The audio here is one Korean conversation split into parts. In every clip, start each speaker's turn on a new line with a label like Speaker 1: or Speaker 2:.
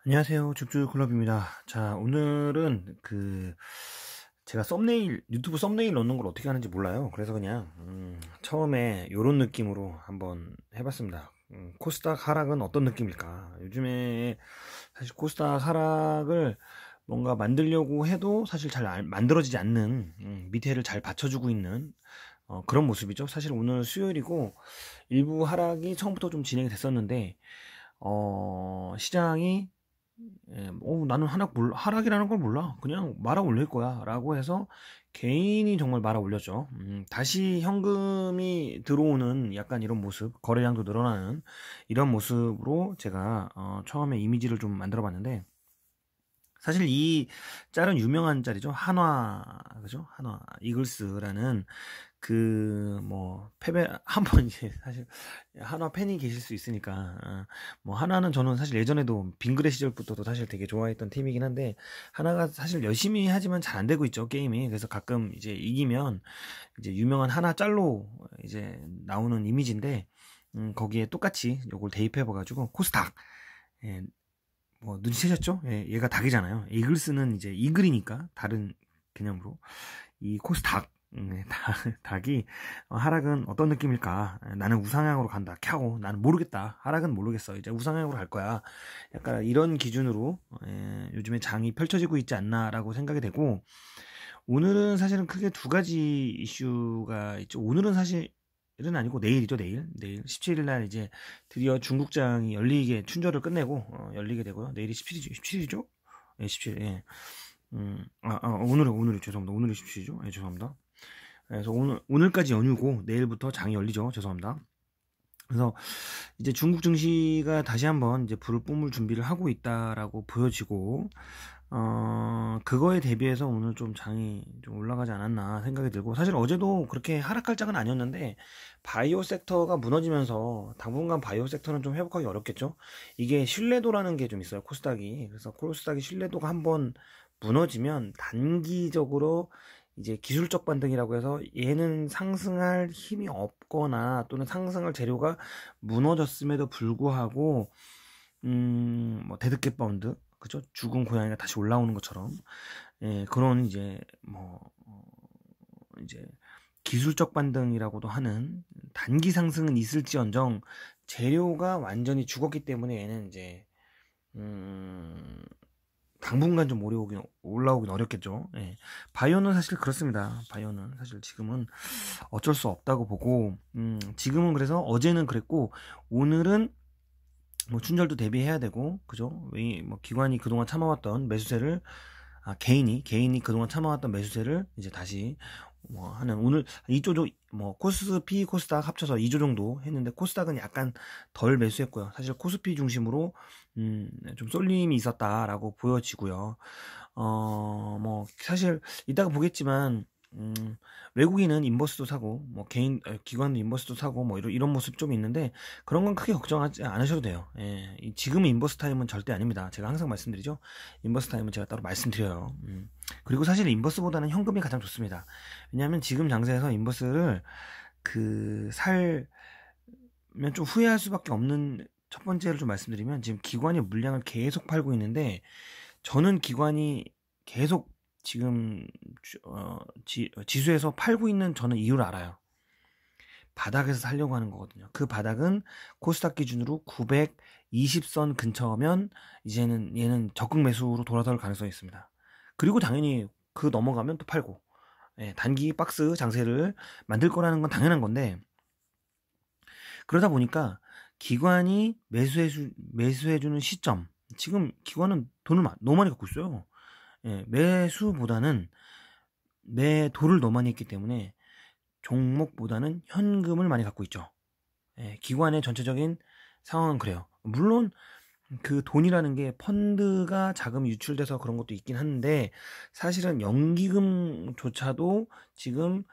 Speaker 1: 안녕하세요. 죽주클럽입니다. 자, 오늘은 제가 유튜브 썸네일 넣는 걸 어떻게 하는지 몰라요. 그래서 그냥, 처음에 요런 느낌으로 한번 해봤습니다. 코스닥 하락은 어떤 느낌일까? 요즘에 사실 코스닥 하락을 뭔가 만들려고 해도 사실 잘 만들어지지 않는, 밑에를 잘 받쳐주고 있는, 그런 모습이죠. 사실 오늘 수요일이고, 일부 하락이 처음부터 좀 진행이 됐었는데, 시장이 나는 하락이라는 걸 몰라. 그냥 말아 올릴 거야. 라고 해서 개인이 정말 말아 올렸죠. 다시 현금이 들어오는 약간 이런 모습, 거래량도 늘어나는 이런 모습으로 제가 처음에 이미지를 좀 만들어 봤는데, 사실 이 짤은 유명한 짤이죠. 그죠? 한화, 이글스라는 패배, 한 번 이제, 사실, 한화 팬이 계실 수 있으니까, 한화는 저는 사실 예전에도 빙그레 시절부터도 사실 되게 좋아했던 팀이긴 한데, 하나가 사실 열심히 하지만 잘 안 되고 있죠, 게임이. 그래서 가끔 이제 이기면, 이제 유명한 한화 짤로 이제 나오는 이미지인데, 거기에 똑같이 요걸 대입해봐가지고, 코스닥, 예, 눈치채셨죠? 예, 얘가 닭이잖아요. 이글스는 이제 이글이니까, 다른 개념으로. 이 코스닥, 닭이 하락은 어떤 느낌일까? 나는 우상향으로 간다. 캬고 나는 모르겠다. 하락은 모르겠어. 이제 우상향으로 갈 거야. 약간 이런 기준으로 요즘에 장이 펼쳐지고 있지 않나라고 생각이 되고, 오늘은 사실은 크게 두 가지 이슈가 있죠. 오늘은 사실은 아니고 내일이죠. 내일 17일 날 이제 드디어 중국장이 열리게 춘절을 끝내고 열리게 되고요. 내일이 17일이죠? 네, 17일. 예. 오늘이 죄송합니다. 오늘이 17일이죠? 예, 죄송합니다. 그래서 오늘까지 연휴고 내일부터 장이 열리죠. 죄송합니다. 그래서 이제 중국 증시가 다시 한번 이제 불을 뿜을 준비를 하고 있다라고 보여지고, 그거에 대비해서 오늘 좀 장이 좀 올라가지 않았나 생각이 들고, 사실 어제도 그렇게 하락할 장은 아니었는데, 바이오 섹터가 무너지면서 당분간 바이오 섹터는 좀 회복하기 어렵겠죠? 이게 신뢰도라는 게 좀 있어요, 코스닥이. 그래서 코스닥이 신뢰도가 한번 무너지면 단기적으로 이제 기술적 반등이라고 해서 얘는 상승할 힘이 없거나 또는 상승할 재료가 무너졌음에도 불구하고 대득개 바운드, 그죠? 죽은 고양이가 다시 올라오는 것처럼, 예, 그런 이제 기술적 반등이라고도 하는 단기 상승은 있을지언정 재료가 완전히 죽었기 때문에 얘는 이제 음 당분간 좀 올라오긴 어렵겠죠. 예. 바이오는 사실 그렇습니다. 바이오는 사실 지금은 어쩔 수 없다고 보고, 지금은 그래서 어제는 그랬고, 오늘은 뭐 춘절도 대비해야 되고, 그죠? 기관이 그동안 참아왔던 매수세를, 개인이 그동안 참아왔던 매수세를 이제 다시 하는, 오늘 2조, 코스피, 코스닥 합쳐서 2조 정도 했는데, 코스닥은 약간 덜 매수했고요. 사실 코스피 중심으로 좀 쏠림이 있었다라고 보여지고요. 사실 이따가 보겠지만, 외국인은 인버스도 사고, 기관도 인버스도 사고, 이런 모습 좀 있는데, 그런 건 크게 걱정하지 않으셔도 돼요. 예, 지금 인버스 타임은 절대 아닙니다. 제가 항상 말씀드리죠. 인버스 타임은 제가 따로 말씀드려요. 그리고 사실 인버스보다는 현금이 가장 좋습니다. 왜냐하면 지금 장세에서 인버스를 살면 좀 후회할 수밖에 없는 첫 번째를 좀 말씀드리면, 지금 기관이 물량을 계속 팔고 있는데, 저는 기관이 계속 지금 지수에서 팔고 있는 저는 이유를 알아요. 바닥에서 살려고 하는 거거든요. 그 바닥은 코스닥 기준으로 920선 근처면 이제는 얘는 적극 매수로 돌아설 가능성이 있습니다. 그리고 당연히 그 넘어가면 또 팔고, 예, 단기 박스 장세를 만들 거라는 건 당연한 건데, 그러다 보니까 기관이 매수해주는 시점, 지금 기관은 돈을 너무 많이 갖고 있어요. 예, 매수보다는 매도를 너무 많이 했기 때문에 종목보다는 현금을 많이 갖고 있죠. 예, 기관의 전체적인 상황은 그래요. 물론 그 돈이라는 게 펀드가 자금이 유출돼서 그런 것도 있긴 한데, 사실은 연기금조차도 지금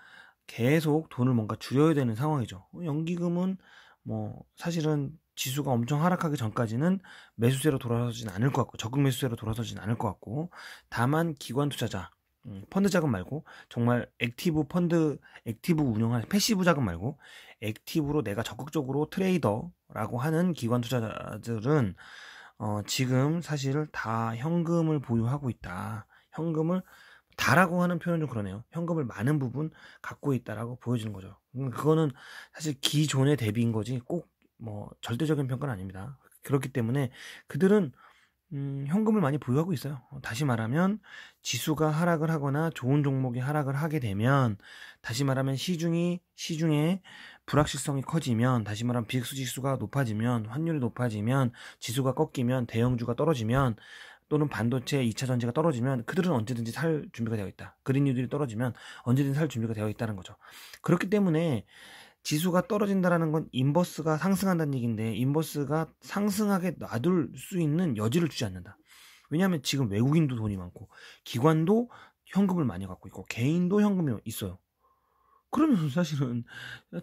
Speaker 1: 계속 돈을 뭔가 줄여야 되는 상황이죠. 연기금은 사실은 지수가 엄청 하락하기 전까지는 매수세로 돌아서진 않을 것 같고, 적극 매수세로 돌아서진 않을 것 같고, 다만 기관 투자자, 펀드 자금 말고 정말 액티브 운영하는 패시브 자금 말고 액티브로 내가 적극적으로 트레이더라고 하는 기관 투자자들은 지금 사실 다 현금을 보유하고 있다. 현금을 다라고 하는 표현은 좀 그러네요. 현금을 많은 부분 갖고 있다라고 보여지는 거죠. 그거는 사실 기존의 대비인 거지 꼭 뭐 절대적인 평가는 아닙니다. 그렇기 때문에 그들은 현금을 많이 보유하고 있어요. 다시 말하면 지수가 하락을 하거나 좋은 종목이 하락을 하게 되면, 다시 말하면 시중에 불확실성이 커지면, 다시 말하면 빅스 지수가 높아지면, 환율이 높아지면, 지수가 꺾이면, 대형주가 떨어지면, 또는 반도체 2차 전지가 떨어지면 그들은 언제든지 살 준비가 되어 있다. 그린뉴딜이 떨어지면 언제든지 살 준비가 되어 있다는 거죠. 그렇기 때문에 지수가 떨어진다라는 건 인버스가 상승한다는 얘기인데, 인버스가 상승하게 놔둘 수 있는 여지를 주지 않는다. 왜냐하면 지금 외국인도 돈이 많고 기관도 현금을 많이 갖고 있고 개인도 현금이 있어요. 그러면 사실은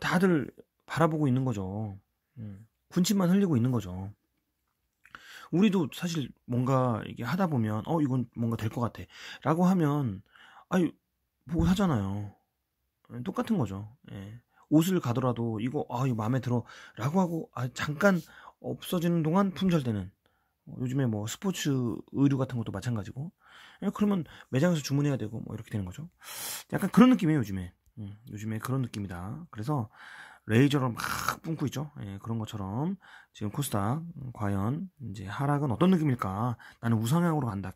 Speaker 1: 다들 바라보고 있는 거죠. 군침만 흘리고 있는 거죠. 우리도 사실 뭔가 이게 하다 보면 이건 뭔가 될 것 같아 라고 하면 아유 보고 사잖아요. 똑같은 거죠. 예. 옷을 가더라도 이거 마음에 들어 라고 하고 잠깐 없어지는 동안 품절되는, 요즘에 뭐 스포츠 의류 같은 것도 마찬가지고, 그러면 매장에서 주문해야 되고 뭐 이렇게 되는 거죠. 약간 그런 느낌이에요 요즘에. 요즘에 그런 느낌이다. 그래서 레이저로 막 뿜고 있죠. 예, 그런 것처럼 지금 코스닥 과연 이제 하락은 어떤 느낌일까? 나는 우상향으로 간다.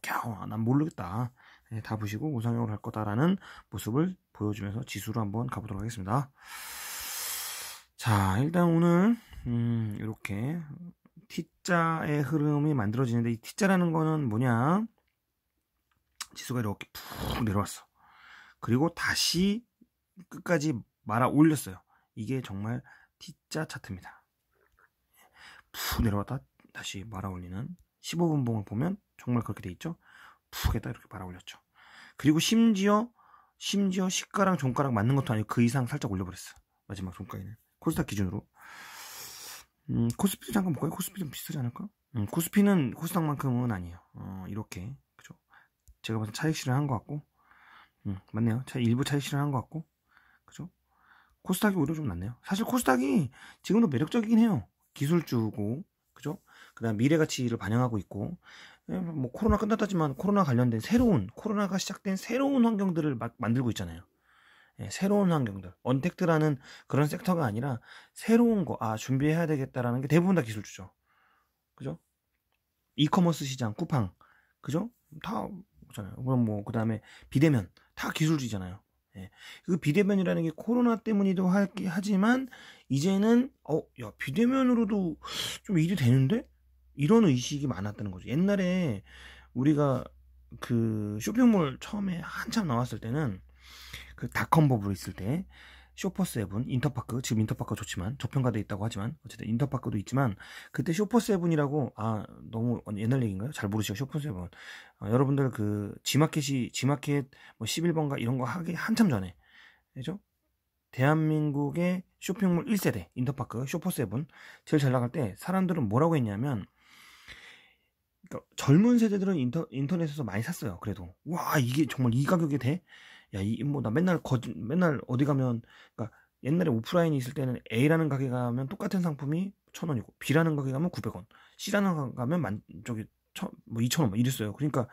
Speaker 1: 난 모르겠다. 예, 다 보시고 우상향으로 갈 거다라는 모습을 보여주면서 지수로 한번 가보도록 하겠습니다. 자, 일단 오늘 이렇게 T자의 흐름이 만들어지는데, 이 T자라는 거는 뭐냐? 지수가 이렇게 푹 내려왔어. 그리고 다시 끝까지 말아 올렸어요. 이게 정말 T자 차트입니다. 푹 내려왔다 다시 말아 올리는 15분봉을 보면 정말 그렇게 돼 있죠. 푹 했다 이렇게 말아 올렸죠. 그리고 심지어 시가랑 종가랑 맞는 것도 아니고 그 이상 살짝 올려버렸어. 마지막 종가에는 코스닥 기준으로. 코스피도 잠깐 볼까요? 코스피 좀 비슷하지 않을까? 코스피는 코스닥만큼은 아니에요. 이렇게, 그죠? 제가 봐서 차익 실현한 것 같고, 맞네요. 일부 차익 실현한 것 같고, 그죠? 코스닥이 오히려 좀 낫네요. 사실 코스닥이 지금도 매력적이긴 해요. 기술주고, 그죠? 그 다음 미래가치를 반영하고 있고, 뭐 코로나 끝났다지만 코로나 관련된 코로나가 시작된 새로운 환경들을 막 만들고 있잖아요. 예, 새로운 환경들, 언택트라는 그런 섹터가 아니라 새로운 거, 준비해야 되겠다라는 게 대부분 다 기술주죠. 그죠? 이커머스 시장, 쿠팡, 그죠? 다 그렇잖아요. 그럼 뭐 그 다음에 비대면 다 기술주잖아요. 예. 그 비대면이라는 게 코로나 때문이기도 하지만 이제는 야 비대면으로도 좀 일이 되는데? 이런 의식이 많았다는 거죠. 옛날에 우리가 그 쇼핑몰 처음에 한참 나왔을 때는 그 닷컴 버블 있을 때 쇼퍼세븐, 인터파크, 지금 인터파크가 좋지만 저평가돼 있다고 하지만 어쨌든 인터파크도 있지만, 그때 쇼퍼세븐이라고, 너무 옛날 얘기인가요? 잘 모르시죠 쇼퍼세븐. 여러분들 그 지마켓 뭐 11번가 이런 거 하기 한참 전에, 그죠? 대한민국의 쇼핑몰 1세대 인터파크 쇼퍼세븐 제일 잘 나갈 때 사람들은 뭐라고 했냐면, 그러니까 젊은 세대들은 인터넷에서 많이 샀어요. 그래도 와 이게 정말 이 가격에 돼? 야, 나 맨날 어디 가면, 그러니까 옛날에 오프라인이 있을 때는 A라는 가게 가면 똑같은 상품이 1,000원이고, B라는 가게 가면 900원, C라는 가게 가면 2,000원 막 이랬어요. 그러니까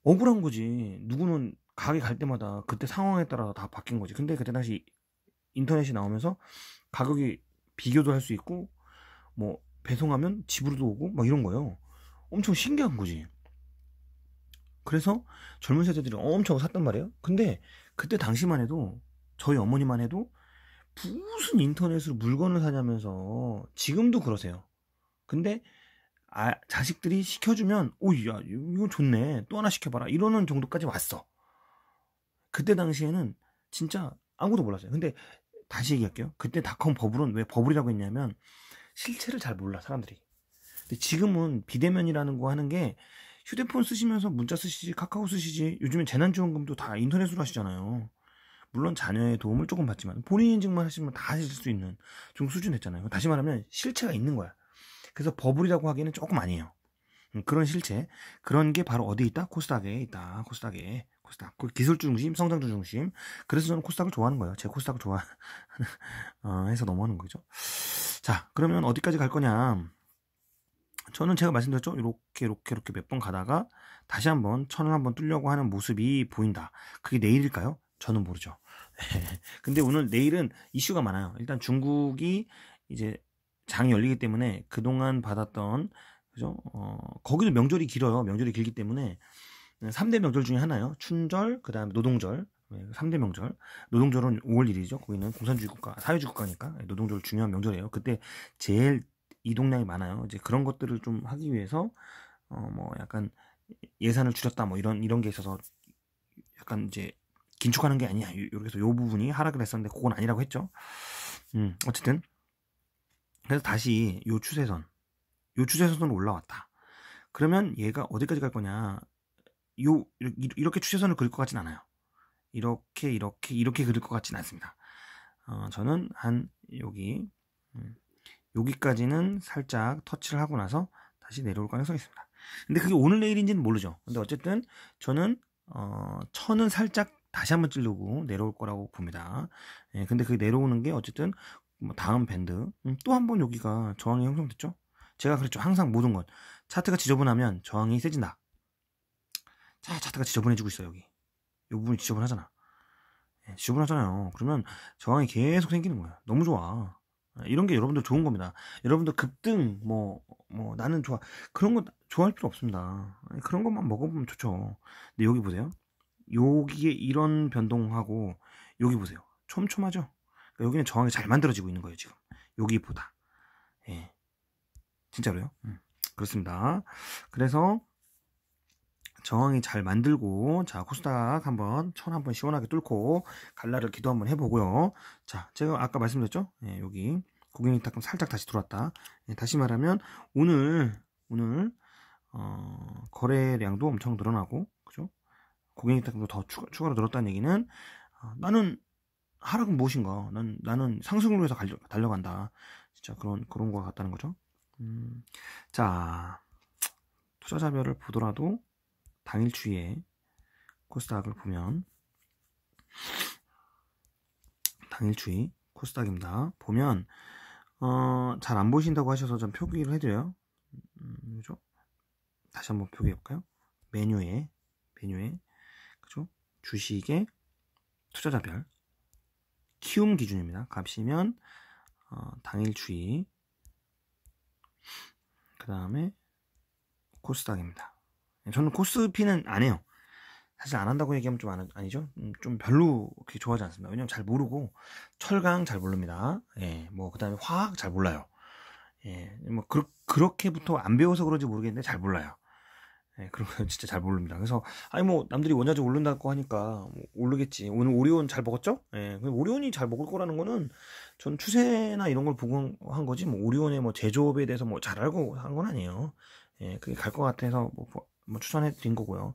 Speaker 1: 억울한 거지. 누구는 가게 갈 때마다 그때 상황에 따라 다 바뀐 거지. 근데 그때 당시 인터넷이 나오면서 가격이 비교도 할 수 있고, 뭐 배송하면 집으로도 오고 막 이런 거예요. 엄청 신기한 거지. 그래서 젊은 세대들이 엄청 샀단 말이에요. 근데 그때 당시만 해도, 저희 어머니만 해도 무슨 인터넷으로 물건을 사냐면서, 지금도 그러세요. 근데 자식들이 시켜주면 야 이거 좋네, 또 하나 시켜봐라, 이러는 정도까지 왔어. 그때 당시에는 진짜 아무도 몰랐어요. 근데 다시 얘기할게요. 그때 닷컴 버블은 왜 버블이라고 했냐면 실체를 잘 몰라 사람들이. 근데 지금은 비대면이라는 거 하는 게, 휴대폰 쓰시면서 문자 쓰시지, 카카오 쓰시지, 요즘엔 재난지원금도 다 인터넷으로 하시잖아요. 물론 자녀의 도움을 조금 받지만 본인 인증만 하시면 다 하실 수 있는 좀 수준 됐잖아요. 다시 말하면 실체가 있는 거야. 그래서 버블이라고 하기에는 조금 아니에요. 그런 실체, 그런 게 바로 어디에 있다? 코스닥에 있다. 코스닥. 기술주 중심, 성장주 중심. 그래서 저는 코스닥을 좋아하는 거예요. 제 코스닥을 해서 넘어가는 거죠. 자, 그러면 어디까지 갈 거냐? 저는 제가 말씀드렸죠. 이렇게 몇 번 가다가 다시 한번 천을 한번 뚫려고 하는 모습이 보인다. 그게 내일일까요? 저는 모르죠. 근데 오늘 내일은 이슈가 많아요. 일단 중국이 이제 장이 열리기 때문에 그동안 받았던 그죠? 거기도 명절이 길어요. 명절이 길기 때문에 3대 명절 중에 하나예요. 춘절, 그다음에 노동절. 3대 명절. 노동절은 5월 1일이죠. 거기는 공산주의 국가, 사회주의 국가니까 노동절 중요한 명절이에요. 그때 제일 이동량이 많아요. 이제 그런 것들을 좀 하기 위해서 뭐 약간 예산을 줄였다 뭐 이런 게 있어서 약간 이제 긴축하는 게 아니야. 이렇게 해서 요 부분이 하락을 했었는데 그건 아니라고 했죠. 어쨌든 그래서 다시 요 추세선으로 올라왔다. 그러면 얘가 어디까지 갈 거냐? 이렇게 추세선을 그릴 것 같진 않아요. 이렇게 그릴 것 같진 않습니다. 저는 한 여기까지는 살짝 터치를 하고 나서 다시 내려올 가능성이 있습니다. 근데 그게 오늘 내일인지는 모르죠. 근데 어쨌든 저는 천은 살짝 다시 한번 찌르고 내려올 거라고 봅니다. 예, 근데 그 내려오는 게 어쨌든 뭐 다음 밴드 또 한 번 여기가 저항이 형성됐죠. 제가 그랬죠. 항상 모든 것 차트가 지저분하면 저항이 세진다. 자, 차트가 지저분해지고 있어요. 여기 이 부분이 지저분하잖아. 예, 지저분하잖아요. 그러면 저항이 계속 생기는 거야. 너무 좋아. 이런 게 여러분들 좋은 겁니다. 여러분들 급등 뭐 나는 좋아 그런 거 좋아할 필요 없습니다. 그런 것만 먹어보면 좋죠. 근데 여기 보세요. 여기에 이런 변동하고 여기 보세요. 촘촘하죠. 그러니까 여기는 저항이 잘 만들어지고 있는 거예요. 지금 여기보다. 예, 진짜로요. 그렇습니다. 그래서 저항이 잘 만들고 자 코스닥 한번 천 한번 시원하게 뚫고 갈라를 기도 한번 해보고요. 자 제가 아까 말씀드렸죠. 예, 여기 고객님 딱 살짝 다시 들어왔다. 예, 다시 말하면 오늘 거래량도 엄청 늘어나고 그죠? 고객님 딱도 더 추가로 늘었다는 얘기는 나는 하락은 무엇인가? 나는 상승을 위해서 달려간다. 진짜 그런 거 같다는 거죠. 자 투자자별을 보더라도 당일 추이에 코스닥을 보면 당일 추이 코스닥입니다. 보면 잘 안 보이신다고 하셔서 좀 표기를 해드려요. 그죠? 다시 한번 표기해 볼까요? 메뉴에 그죠? 주식의 투자자별 키움 기준입니다. 값이면 당일 추이 그 다음에 코스닥입니다. 저는 코스피는 안 해요. 사실 안 한다고 얘기하면 좀 아니죠? 좀 별로 그렇게 좋아하지 않습니다. 왜냐면 잘 모르고 철강 잘 모릅니다. 예, 뭐 그다음에 화학 잘 몰라요. 예, 뭐 그렇게부터 안 배워서 그런지 모르겠는데 잘 몰라요. 예, 그런 거 진짜 잘 모릅니다. 그래서 아니 뭐 남들이 원자재 오른다고 하니까 뭐 오르겠지. 오늘 오리온 잘 먹었죠? 예, 오리온이 잘 먹을 거라는 거는 전 추세나 이런 걸 보고 한 거지. 뭐 오리온의 뭐 제조업에 대해서 뭐 잘 알고 한 건 아니에요. 예, 그게 갈 것 같아서 뭐 추천해 드린 거고요.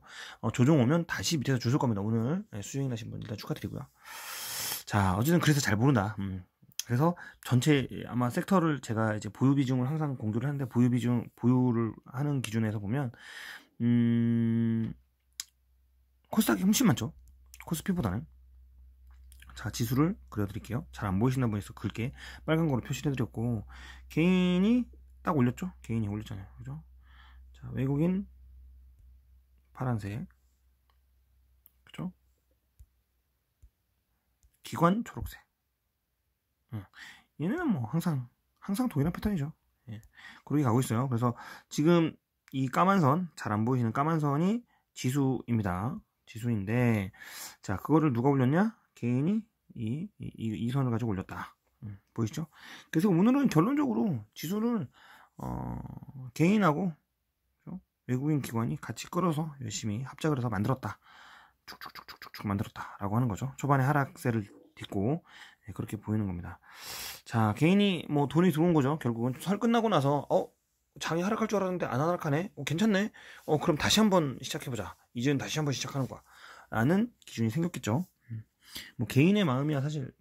Speaker 1: 조정 오면 다시 밑에서 주실 겁니다. 오늘 수익 나신 분 일단 축하드리고요. 자, 어쨌든 그래서 잘 모른다. 그래서 전체 아마 섹터를 제가 이제 보유 비중을 항상 공개를 하는데 보유를 하는 기준에서 보면 코스닥이 훨씬 많죠. 코스피보다는. 자, 지수를 그려드릴게요. 잘 안 보이시나 보니까 굵게 빨간 거로 표시를 해드렸고 개인이 딱 올렸죠. 개인이 올렸잖아요. 그죠? 자, 외국인 파란색 그죠? 기관 초록색. 얘네는 뭐 항상 동일한 패턴이죠. 예. 그렇게 가고 있어요. 그래서 지금 이 까만 선, 잘 안 보이시는 까만 선이 지수입니다. 지수인데 자 그거를 누가 올렸냐? 개인이 이 선을 가지고 올렸다. 보이시죠? 그래서 오늘은 결론적으로 지수를 개인하고 외국인 기관이 같이 끌어서 열심히 합작을 해서 만들었다. 쭉쭉쭉쭉쭉 만들었다 라고 하는 거죠. 초반에 하락세를 딛고 그렇게 보이는 겁니다. 자, 개인이 뭐 돈이 들어온 거죠. 결국은 설 끝나고 나서 장이 하락할 줄 알았는데 안 하락하네. 괜찮네. 그럼 다시 한번 시작해보자. 이제는 다시 한번 시작하는 거야. 라는 기준이 생겼겠죠. 뭐 개인의 마음이야 사실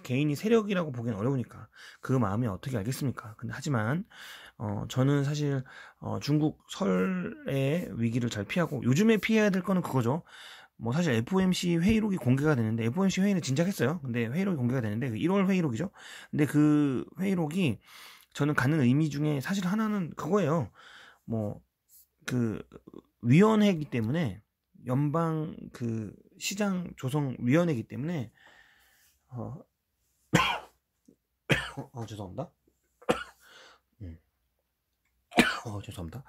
Speaker 1: 개인이 세력이라고 보기엔 어려우니까 그 마음이 어떻게 알겠습니까? 근데 하지만 저는 사실 중국 설의 위기를 잘 피하고 요즘에 피해야 될 거는 그거죠. 뭐 사실 FOMC 회의록이 공개가 되는데 FOMC 회의는 진작 했어요. 근데 회의록이 공개가 되는데 1월 회의록이죠. 근데 그 회의록이 저는 갖는 의미 중에 사실 하나는 그거예요. 뭐 그 위원회이기 때문에 연방 그 시장 조성 위원회이기 때문에 죄송합니다. 죄송합니다.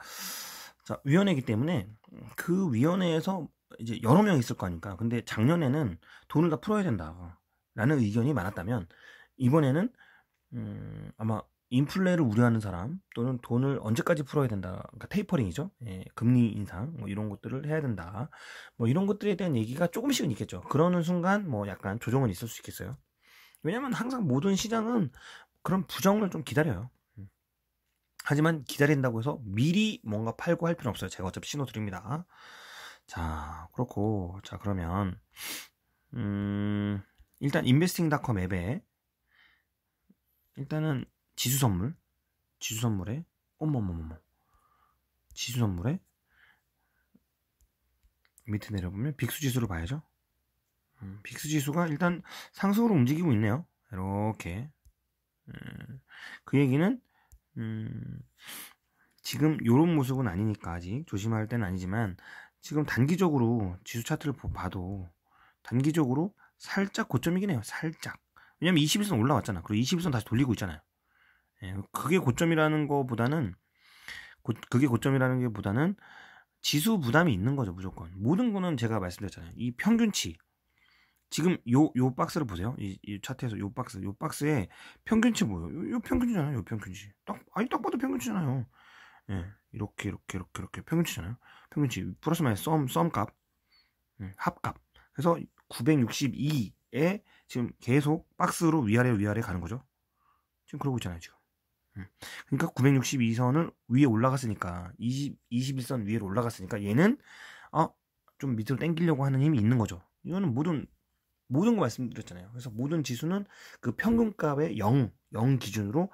Speaker 1: 자, 위원회이기 때문에 그 위원회에서 이제 여러 명 있을 거 아닙니까? 근데 작년에는 돈을 다 풀어야 된다라는 의견이 많았다면 이번에는 아마 인플레를 우려하는 사람 또는 돈을 언제까지 풀어야 된다, 그러니까 테이퍼링이죠. 예, 금리 인상 뭐 이런 것들을 해야 된다, 뭐 이런 것들에 대한 얘기가 조금씩은 있겠죠. 그러는 순간 뭐 약간 조정은 있을 수 있겠어요. 왜냐면 항상 모든 시장은 그런 부정을 좀 기다려요. 하지만 기다린다고 해서 미리 뭔가 팔고 할 필요는 없어요. 제가 어차피 신호 드립니다. 자, 그렇고, 자, 그러면 일단 investing.com 앱에 일단은 지수 선물에 어머머머머 지수 선물에 밑에 내려보면 빅스 지수를 봐야죠. 빅스 지수가 일단 상승으로 움직이고 있네요. 이렇게. 그 얘기는 지금 요런 모습은 아니니까 아직 조심할 때는 아니지만 지금 단기적으로 지수 차트를 봐도 단기적으로 살짝 고점이긴 해요. 살짝. 왜냐면 21선 올라왔잖아. 그리고 21선 다시 돌리고 있잖아요. 예, 그게 고점이라는 거보다는 지수 부담이 있는 거죠. 무조건. 모든 거는 제가 말씀드렸잖아요. 이 평균치, 지금 요 박스를 보세요. 이 차트에서 요 박스에 평균치 뭐예요? 요 평균치잖아요. 요 평균치. 딱 봐도 평균치잖아요. 예, 이렇게 평균치잖아요. 평균치 플러스 마이너스 썸값, 합값. 그래서 962에 지금 계속 박스로 위아래 가는 거죠. 지금 그러고 있잖아요, 지금. 그러니까 962선을 위에 올라갔으니까 21선 위로 올라갔으니까 얘는 좀 밑으로 당기려고 하는 힘이 있는 거죠. 이거는 모든 거 말씀드렸잖아요. 그래서 모든 지수는 그 평균값의 0 기준으로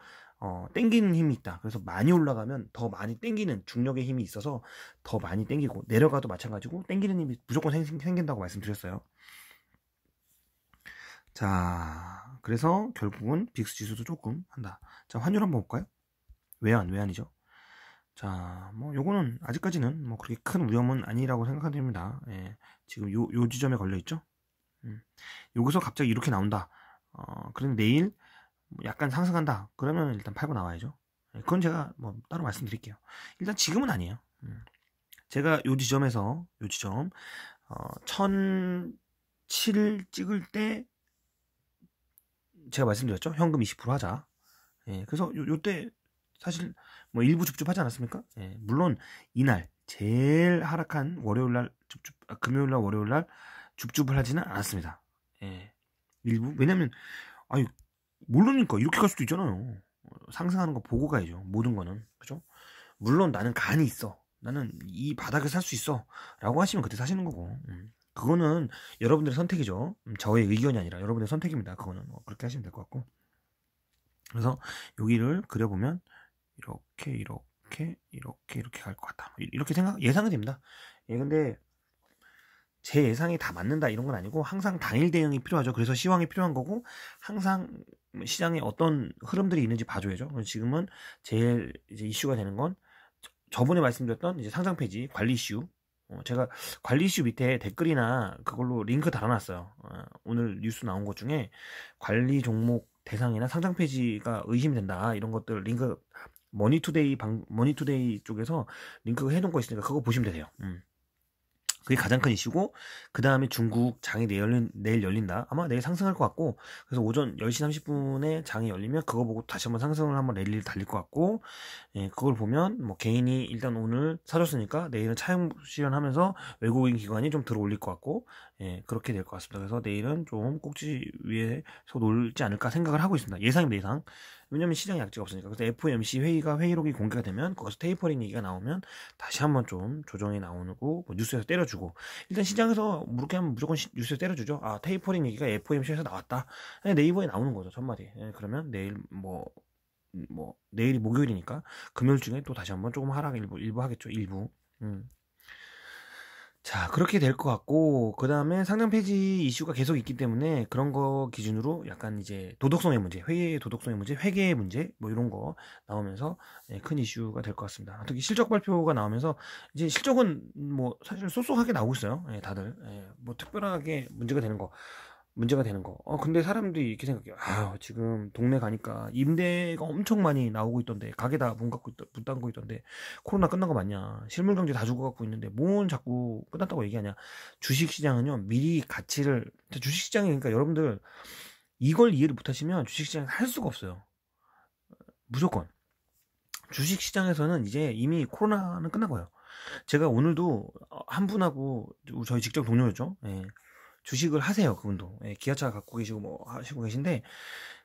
Speaker 1: 땡기는 힘이 있다. 그래서 많이 올라가면 더 많이 땡기는 중력의 힘이 있어서 더 많이 땡기고, 내려가도 마찬가지고 땡기는 힘이 무조건 생긴다고 말씀드렸어요. 자, 그래서 결국은 빅스 지수도 조금 한다. 자, 환율 한번 볼까요? 외환이죠. 자, 뭐 요거는 아직까지는 뭐 그렇게 큰 위험은 아니라고 생각됩니다. 예, 지금 요 지점에 걸려 있죠. 여기서 갑자기 이렇게 나온다. 그런데 내일 약간 상승한다. 그러면 일단 팔고 나와야죠. 그건 제가 뭐 따로 말씀드릴게요. 일단 지금은 아니에요. 제가 요 지점 1007 찍을 때 제가 말씀드렸죠. 현금 20% 하자. 예, 그래서 요때 사실 뭐 일부 줍줍하지 않았습니까? 예, 물론 이날 제일 하락한 월요일날 금요일날 월요일날 줍줍을 하지는 않았습니다. 예, 일부. 왜냐면 모르니까 이렇게 갈 수도 있잖아요. 상승하는 거 보고 가야죠. 모든 거는. 그죠? 물론 나는 간이 있어. 나는 이 바닥에 살 수 있어. 라고 하시면 그때 사시는 거고. 그거는 여러분들의 선택이죠. 저의 의견이 아니라 여러분의 선택입니다. 그거는 그렇게 하시면 될 것 같고. 그래서 여기를 그려보면 이렇게 갈 것 같다. 이렇게 예상은 됩니다. 예, 근데 제 예상이 다 맞는다 이런 건 아니고 항상 당일 대응이 필요하죠. 그래서 시황이 필요한 거고 항상 시장에 어떤 흐름들이 있는지 봐줘야죠. 지금은 제일 이제 이슈가 되는 건 저번에 말씀드렸던 이제 상장 폐지 관리 이슈. 제가 관리 이슈 밑에 댓글이나 그걸로 링크 달아놨어요. 오늘 뉴스 나온 것 중에 관리 종목 대상이나 상장 폐지가 의심이 된다 이런 것들 링크 머니투데이 쪽에서 링크 해놓은 거 있으니까 그거 보시면 되세요. 그게 가장 큰 이슈고, 그 다음에 중국 장이 내일 열린다. 아마 내일 상승할 것 같고, 그래서 오전 10시 30분에 장이 열리면 그거 보고 다시 한번 상승을 한번 랠리를 달릴 것 같고, 예, 그걸 보면 뭐 개인이 일단 오늘 사줬으니까 내일은 차익 실현하면서 외국인 기관이 좀 들어 올릴 것 같고, 예, 그렇게 될 것 같습니다. 그래서 내일은 좀 꼭지 위에서 놀지 않을까 생각을 하고 있습니다. 예상입니다, 예상. 왜냐면 시장에 약지가 없으니까. 그래서 FOMC 회의록이 공개가 되면 거기서 테이퍼링 얘기가 나오면 다시 한번 좀 조정이 나오고 뭐 뉴스에서 때려주고, 일단 시장에서 그렇게 하면 무조건 뉴스에서 때려주죠. 테이퍼링 얘기가 FOMC에서 나왔다. 네이버에 나오는 거죠, 첫마디. 그러면 내일 내일이 목요일이니까 금요일 중에 또 다시 한번 조금 하락 일부 하겠죠. 일부. 자, 그렇게 될 것 같고, 그 다음에 상장 폐지 이슈가 계속 있기 때문에 그런 거 기준으로 약간 이제 도덕성의 문제, 회계의 도덕성의 문제, 회계의 문제, 뭐 이런 거 나오면서 큰 이슈가 될 것 같습니다. 특히 실적 발표가 나오면서 이제 실적은 뭐 사실 쏘쏘하게 나오고 있어요. 다들. 뭐 특별하게 문제가 되는 거. 근데 사람들이 이렇게 생각해요. 아, 지금 동네 가니까 임대가 엄청 많이 나오고 있던데, 가게 다 문 닫고 있던데, 코로나 끝난 거 맞냐? 실물 경제 다 죽어갖고 있는데, 뭔 자꾸 끝났다고 얘기하냐? 주식 시장은요, 미리 가치를, 주식 시장이 그러니까 여러분들, 이걸 이해를 못 하시면 주식 시장을 할 수가 없어요. 무조건. 주식 시장에서는 이제 이미 코로나는 끝난 거예요. 제가 오늘도 한 분하고, 저희 직장 동료였죠? 주식을 하세요, 그분도. 기아차 갖고 계시고 뭐 하시고 계신데,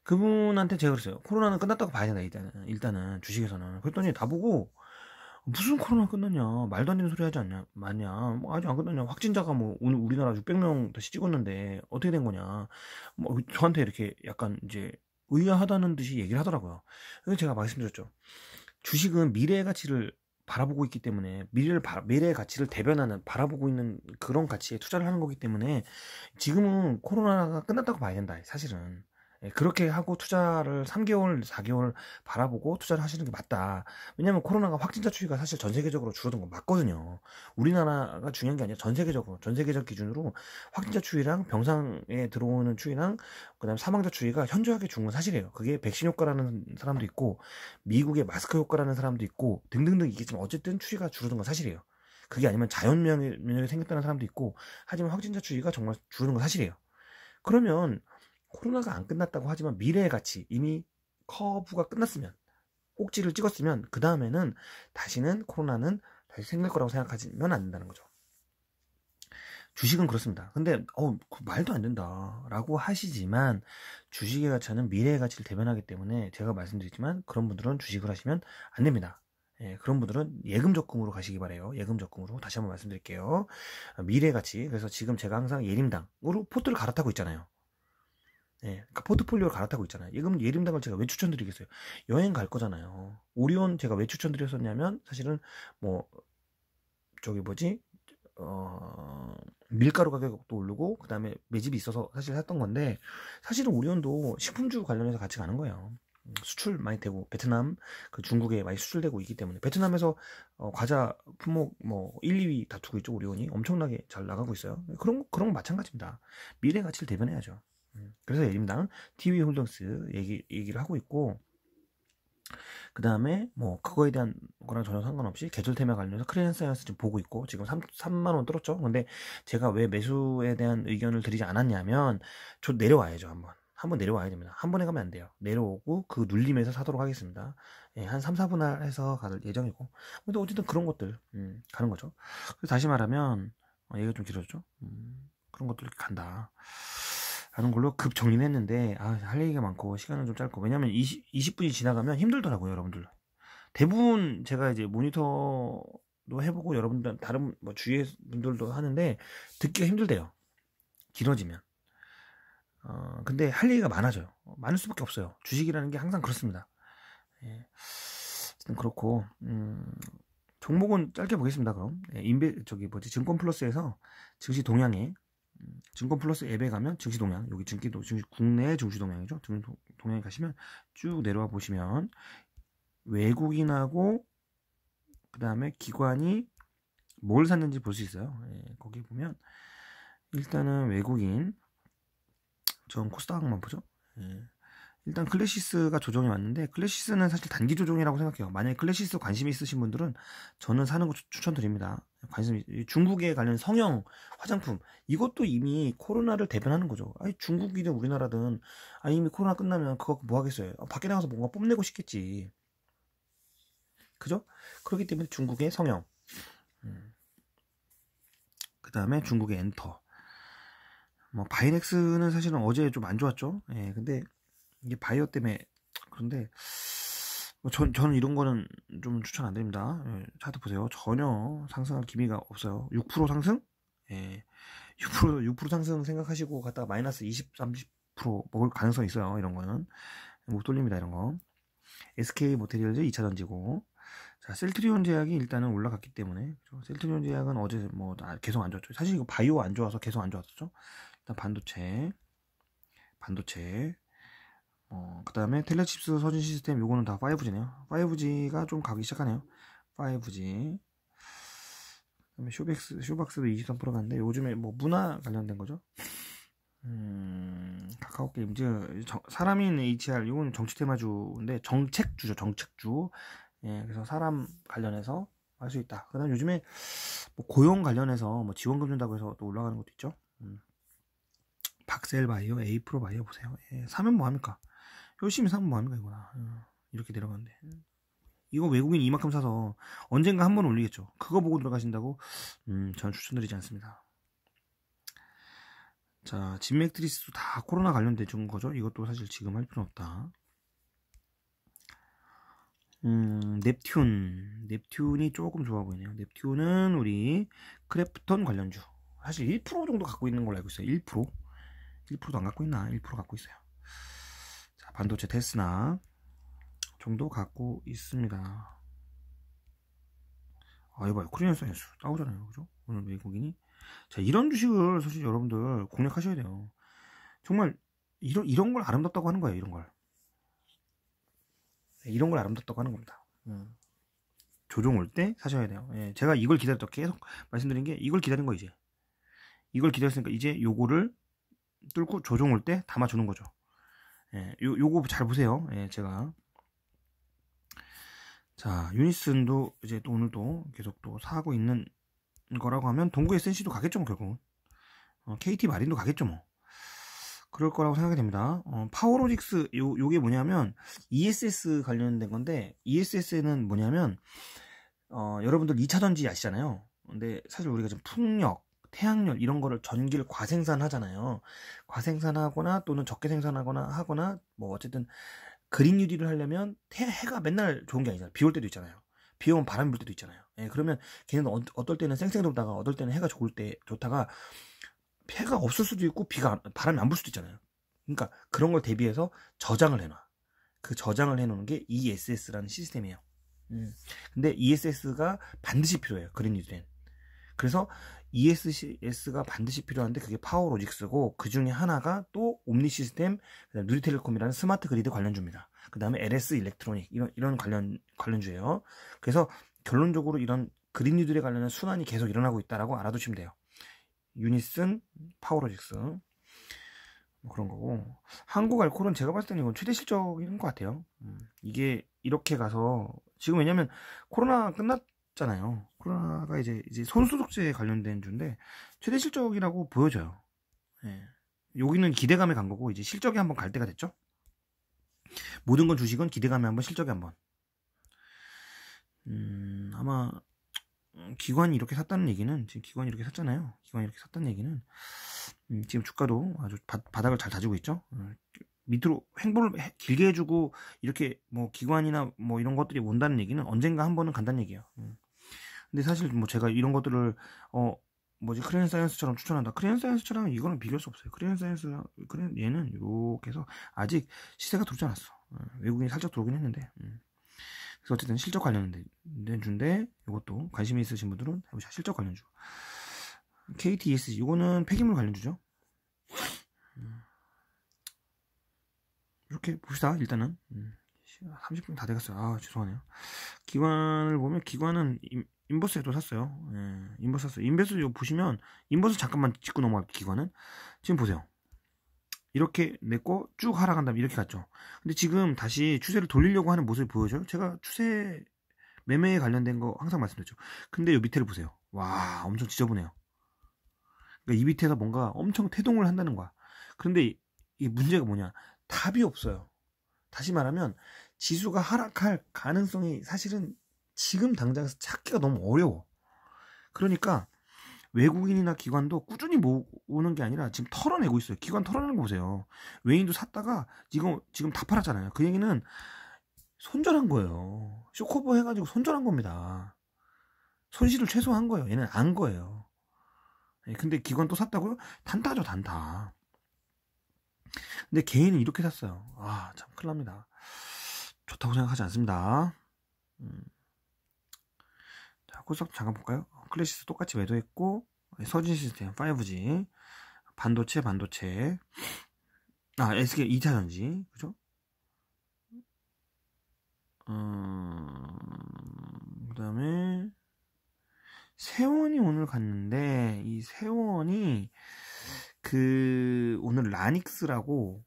Speaker 1: 그분한테 제가 그랬어요. 코로나는 끝났다고 봐야 된다, 일단은 주식에서는. 그랬더니 나보고, 무슨 코로나 끝났냐, 말도 안 되는 소리 하지 않냐, 맞냐, 뭐 아직 안 끝났냐, 확진자가 뭐 오늘 우리나라 600명 다시 찍었는데 어떻게 된 거냐, 뭐 저한테 이렇게 약간 이제 의아하다는 듯이 얘기를 하더라고요. 그래서 제가 말씀드렸죠. 주식은 미래의 가치를 바라보고 있기 때문에, 미래의 가치를 대변하는, 바라보고 있는 그런 가치에 투자를 하는 거기 때문에 지금은 코로나가 끝났다고 봐야 된다, 사실은. 그렇게 하고 투자를 3개월, 4개월 바라보고 투자를 하시는 게 맞다. 왜냐면 코로나가 확진자 추이가 사실 전 세계적으로 줄어든 건 맞거든요. 우리나라가 중요한 게 아니라 전 세계적 기준으로 확진자 추이랑 병상에 들어오는 추이랑 그다음에 사망자 추이가 현저하게 줄은 건 사실이에요. 그게 백신 효과라는 사람도 있고, 미국의 마스크 효과라는 사람도 있고, 등등등 있겠지만 어쨌든 추이가 줄어든 건 사실이에요. 그게 아니면 자연 면역이 생겼다는 사람도 있고, 하지만 확진자 추이가 정말 줄어든 건 사실이에요. 그러면 코로나가 안 끝났다고 하지만 미래의 가치, 이미 커브가 끝났으면, 꼭지를 찍었으면 그 다음에는 다시는 코로나는 다시 생길 거라고 생각하시면 안 된다는 거죠. 주식은 그렇습니다. 근데 말도 안 된다라고 하시지만, 주식의 가치는 미래의 가치를 대변하기 때문에 제가 말씀드리지만, 그런 분들은 주식을 하시면 안 됩니다. 그런 분들은 예금 적금으로 가시기 바래요. 예금 적금으로. 다시 한번 말씀드릴게요. 미래의 가치. 그래서 지금 제가 항상 예림당으로 포트를 갈아타고 있잖아요. 그러니까 포트폴리오를 갈아타고 있잖아요. 예림당을 제가 왜 추천드리겠어요? 여행 갈 거잖아요. 오리온 제가 왜 추천드렸었냐면, 사실은 뭐 저기 뭐지, 밀가루 가격도 오르고 그 다음에 매집이 있어서 사실 샀던 건데, 사실은 오리온도 식품주 관련해서 같이 가는 거예요. 수출 많이 되고, 베트남, 그 중국에 많이 수출되고 있기 때문에 베트남에서 과자 품목 뭐 1, 2위 다투고 있죠. 오리온이 엄청나게 잘 나가고 있어요. 그런 거 마찬가지입니다. 미래 가치를 대변해야죠. 그래서 예림당 TV 홀딩스 얘기를 하고 있고, 그 다음에 뭐 그거에 대한 거랑 전혀 상관없이 계절 테마 관련해서 크리엔사이언스 지금 보고 있고, 지금 3만 원 뚫었죠. 근데 제가 왜 매수에 대한 의견을 드리지 않았냐면, 저 내려와야죠. 한번 내려와야 됩니다. 한 번에 가면 안 돼요. 내려오고 그 눌림에서 사도록 하겠습니다. 한 3, 4분할 해서 갈 예정이고. 근데 어쨌든 그런 것들 가는 거죠. 그래서 다시 말하면 얘기가 좀 길어졌죠. 그런 것들 간다 하는 걸로 급 정리는 했는데, 할 얘기가 많고 시간은 좀 짧고, 왜냐면 20분이 지나가면 힘들더라고요, 여러분들. 대부분 제가 이제 모니터도 해보고 여러분들 다른 뭐 주위의 분들도 하는데 듣기가 힘들대요, 길어지면. 근데 할 얘기가 많아져요. 많을 수밖에 없어요. 주식이라는 게 항상 그렇습니다. 그렇고, 종목은 짧게 보겠습니다. 그럼 증권 플러스에서 증시 동향에, 증권 플러스 앱에 가면 증시 동향, 여기 국내 증시 동향이죠. 동향에 가시면 쭉 내려와 보시면 외국인하고 그 다음에 기관이 뭘 샀는지 볼 수 있어요. 거기 보면 일단은 외국인, 전 코스닥만 보죠. 일단 클래시스가 조정이 왔는데, 클래시스는 사실 단기 조정이라고 생각해요. 만약에 클래시스 관심이 있으신 분들은 저는 사는 거 추천드립니다. 중국에 관련 성형 화장품, 이것도 이미 코로나를 대변하는 거죠. 중국이든 우리나라든 이미 코로나 끝나면 그거 뭐 하겠어요. 밖에 나가서 뭔가 뽐내고 싶겠지. 그죠? 그렇기 때문에 중국의 성형, 그 다음에 중국의 엔터, 뭐 바이넥스는 사실은 어제 좀 안 좋았죠. 근데 이게 바이오 때문에. 그런데 저는 이런 거는 좀 추천 안 드립니다. 차트 보세요. 전혀 상승할 기미가 없어요. 6% 상승? 6% 상승 생각하시고 갔다가 마이너스 20, 30% 먹을 가능성이 있어요. 이런 거는 못 돌립니다. 이런 거. SK 모테리얼즈 2차 던지고, 자, 셀트리온 제약이 일단은 올라갔기 때문에, 그렇죠? 셀트리온 제약은 어제 뭐 계속 안 좋았죠. 사실 이거 바이오 안 좋아서 계속 안 좋았었죠. 일단 반도체, 그 다음에 텔레칩스 서진 시스템, 요거는 다 5G네요. 5G가 좀 가기 시작하네요. 5G. 그다음에 쇼박스도 23% 갔는데, 요즘에 뭐 문화 관련된 거죠. 카카오 게임즈, 사람인 HR, 이건 정치 테마주인데, 정책주죠, 정책주. 예, 그래서 사람 관련해서 할 수 있다. 그 다음 요즘에 뭐 고용 관련해서 뭐 지원금 준다고 해서 또 올라가는 것도 있죠. 박셀바이오, 에이프로바이오 보세요. 예, 사면 뭐합니까? 열심히 사면 뭐합니까, 이거나. 이렇게 내려가는데. 이거 외국인 이만큼 사서 언젠가 한 번 올리겠죠. 그거 보고 들어가신다고? 저는 추천드리지 않습니다. 자, 진맥트리스도 다 코로나 관련된 거죠. 이것도 사실 지금 할 필요는 없다. 넵튠이 조금 좋아 보이네요. 넵튠은 우리 크래프톤 관련주. 사실 1% 정도 갖고 있는 걸로 알고 있어요. 1%도 안 갖고 있나? 1% 갖고 있어요. 자, 반도체 테스나 정도 갖고 있습니다. 아, 이봐요. 코리안 사이언스 나오잖아요. 그죠? 오늘 외국인이. 자, 이런 주식을 사실 여러분들 공략하셔야 돼요. 정말 이런 걸 아름답다고 하는 거예요. 이런 걸 아름답다고 하는 겁니다. 조종 올 때 사셔야 돼요. 예, 제가 이걸 기다렸다 계속 말씀드린 게 이걸 기다린 거 이제. 이걸 기다렸으니까 이제 요거를 뚫고 조종 올 때 담아주는 거죠. 예, 요거 잘 보세요. 예, 제가. 자, 유니슨도 이제 또 오늘 또 계속 또 사고 있는 거라고 하면 동구 SNC도 가겠죠, 뭐, 결국은. KT 마린도 가겠죠, 뭐. 그럴 거라고 생각이 됩니다. 파워로직스, 요게 뭐냐면, ESS 관련된 건데, ESS는 뭐냐면, 여러분들 2차전지 아시잖아요. 근데 사실 우리가 좀 풍력, 태양열, 이런 거를 전기를 과생산하잖아요. 과생산하거나 또는 적게 생산하거나, 뭐, 어쨌든, 그린 유리를 하려면 해가 맨날 좋은 게 아니잖아요. 비 올 때도 있잖아요. 비 오면 바람이 불 때도 있잖아요. 예, 그러면 걔는 어떨 때는 쌩쌩 돌다가 어떨 때는 해가 좋다가 해가 없을 수도 있고 바람이 안 불 수도 있잖아요. 그러니까 그런 걸 대비해서 저장을 해놔. 그 저장을 해놓는 게 ESS라는 시스템이에요. 근데 ESS가 반드시 필요해요. 그린 유리엔. 그래서 ESS가 반드시 필요한데 그게 파워로직스고 그 중에 하나가 또 옴니 시스템, 누리텔레콤이라는 스마트 그리드 관련주입니다. 그 다음에 LS 일렉트로닉 이런 관련주예요. 그래서 결론적으로 이런 그린 뉴딜에 관련한 순환이 계속 일어나고 있다라고 알아두시면 돼요. 유니슨, 파워로직스 뭐 그런 거고, 한국알콜은 제가 봤을 때는 이건 최대 실적인 것 같아요. 이게 이렇게 가서 지금 왜냐면 코로나 끝났잖아요. 코로나가 이제 손소독제에 관련된 주인데 최대 실적이라고 보여져요. 예. 여기는 기대감에 간 거고 이제 실적이 한번 갈 때가 됐죠. 모든 건 주식은 기대감에 한번 실적에 한번. 아마 기관이 이렇게 샀다는 얘기는 지금 기관이 이렇게 샀잖아요. 기관이 이렇게 샀다는 얘기는 지금 주가도 아주 바닥을 잘 다지고 있죠. 밑으로 횡보를 길게 해주고 이렇게 뭐 기관이나 뭐 이런 것들이 온다는 얘기는 언젠가 한 번은 간다는 얘기예요. 근데 사실 뭐 제가 이런 것들을 크레인 사이언스처럼 추천한다. 크레인 사이언스처럼 이거는 비교할 수 없어요. 얘는 이렇게 해서 아직 시세가 들어오지 않았어. 외국인이 살짝 들어오긴 했는데. 그래서 어쨌든 실적 관련된 주인데 이것도 관심이 있으신 분들은 해보자. 실적 관련주. KTESG 이거는 폐기물 관련주죠. 이렇게 봅시다. 일단은 30분 다 돼갔어요. 아 죄송하네요. 기관을 보면 기관은 인버스에도 샀어요. 예, 인버스 샀어요. 인버스 이거 보시면 인버스 잠깐만 짚고 넘어갈게요. 기관은 지금 보세요. 이렇게 내거 쭉 하락한 다음에 이렇게 갔죠. 근데 지금 다시 추세를 돌리려고 하는 모습을 보여줘요. 제가 추세 매매에 관련된 거 항상 말씀드렸죠. 근데 이 밑에를 보세요. 와 엄청 지저분해요. 그러니까 이 밑에서 뭔가 엄청 태동을 한다는 거야. 그런데 이 문제가 뭐냐? 답이 없어요. 다시 말하면 지수가 하락할 가능성이 사실은 지금 당장에서 찾기가 너무 어려워. 그러니까 외국인이나 기관도 꾸준히 모으는 게 아니라 지금 털어내고 있어요. 기관 털어내는 거 보세요. 외인도 샀다가 지금 다 팔았잖아요. 그 얘기는 손절한 거예요. 쇼커버 해가지고 손절한 겁니다. 손실을 최소화한 거예요. 얘는 안 거예요. 근데 기관 또 샀다고요? 단타죠, 단타. 근데 개인은 이렇게 샀어요. 아, 참 큰일 납니다. 좋다고 생각하지 않습니다. 코스닥 잠깐 볼까요? 클래시스 똑같이 매도했고, 서진 시스템 5G, 반도체, SK 2차전지, 그죠? 그 다음에, 세원이 오늘 갔는데, 이 세원이, 오늘 라닉스라고,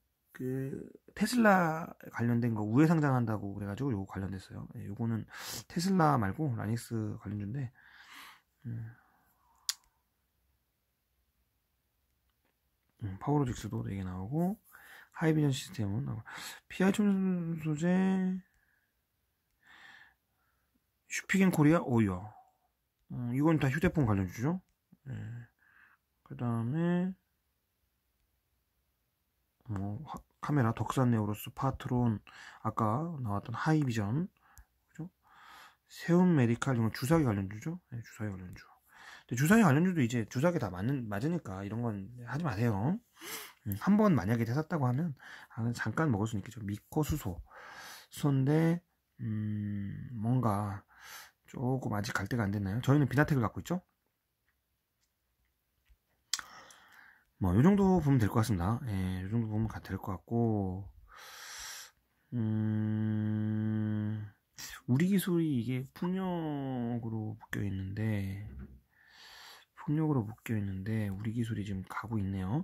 Speaker 1: 테슬라 관련된 거 우회 상장한다고 그래가지고 요거 관련됐어요. 요거는 테슬라 말고 라닉스 관련주인데, 파워로직스도 4개 나오고, 하이비전 시스템은 나오고, PI 첨단 소재, 슈피겐 코리아 오이어. 이건 다 휴대폰 관련주죠. 그 다음에 카메라 덕산 네오로스 파트론, 아까 나왔던 하이비전, 그죠? 세움 메디칼, 이건 주사기 관련주죠. 주사기 관련주. 근데 주사기 관련주도 이제 주사기 다 맞으니까 이런 건 하지 마세요. 한번 만약에 되샀다고 하면 잠깐 먹을 수 있겠죠. 미코 수소인데 뭔가 조금 아직 갈 때가 안 됐나요? 저희는 비나텍을 갖고 있죠. 뭐, 요 정도 보면 될 것 같습니다. 요 정도 보면 될 것 같고, 우리 기술이 이게 풍력으로 묶여 있는데, 우리 기술이 지금 가고 있네요.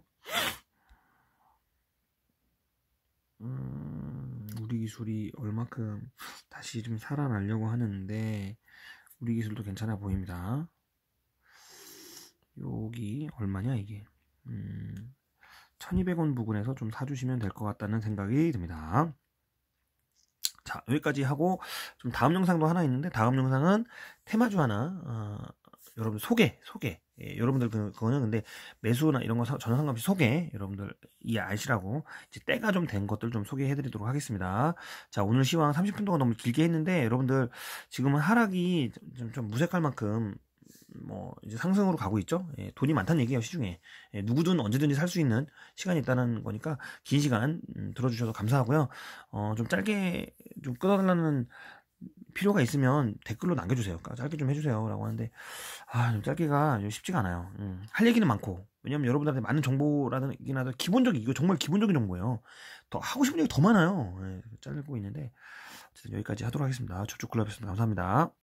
Speaker 1: 우리 기술이 얼마큼 다시 좀 살아나려고 하는데, 우리 기술도 괜찮아 보입니다. 여기 얼마냐 이게? 1200원 부근에서 좀 사주시면 될 것 같다는 생각이 듭니다. 자, 여기까지 하고 좀 다음 영상도 하나 있는데, 다음 영상은 테마주 하나, 여러분들 소개. 여러분들 그거는 근데 매수나 이런 거 전혀 상관없이 소개, 여러분들 아시라고 이제 때가 좀 된 것들 좀 소개해 드리도록 하겠습니다. 자, 오늘 시황 30분 동안 너무 길게 했는데, 여러분들 지금은 하락이 좀 무색할 만큼 이제 상승으로 가고 있죠. 돈이 많다는 얘기예요, 시중에. 누구든 언제든지 살 수 있는 시간이 있다는 거니까 긴 시간 들어주셔서 감사하고요. 좀 짧게 좀 끊어달라는 필요가 있으면 댓글로 남겨주세요. 짧게 좀 해주세요 라고 하는데, 좀 짧게가 쉽지가 않아요. 할 얘기는 많고, 왜냐면 여러분들한테 많은 정보라든가 이거 정말 기본적인 정보예요. 더 하고 싶은 얘기 더 많아요. 짧고 있는데, 어쨌든 여기까지 하도록 하겠습니다. 저축클럽이었습니다. 감사합니다.